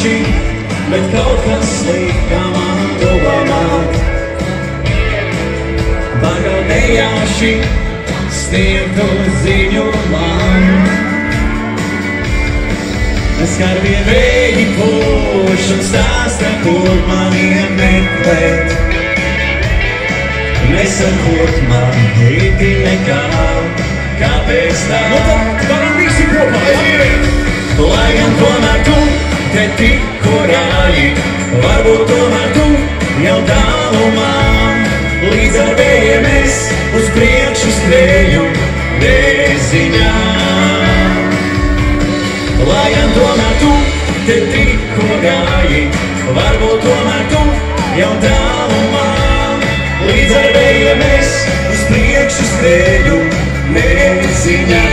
nejauši, bet kaut kas lika man domāt. Vakar nejauši sniegtu ziņu man. Skar vien vēji puš un stāsta, kur maniem meklēt. Nesakot man īti nekā, kāpēc tā? Nu tad varam visi kopā, Lai gan tomēr tu te tikko rāji, varbūt tomēr tu jau tālumā. Līdz ar vējiem es uz priekšu skrēju neziņā. Lai gan tomēr tu te tikko gāji, varbūt tomēr tu jau tālumā. Līdz ar vējiem es uz priekšu skrēju neziņā.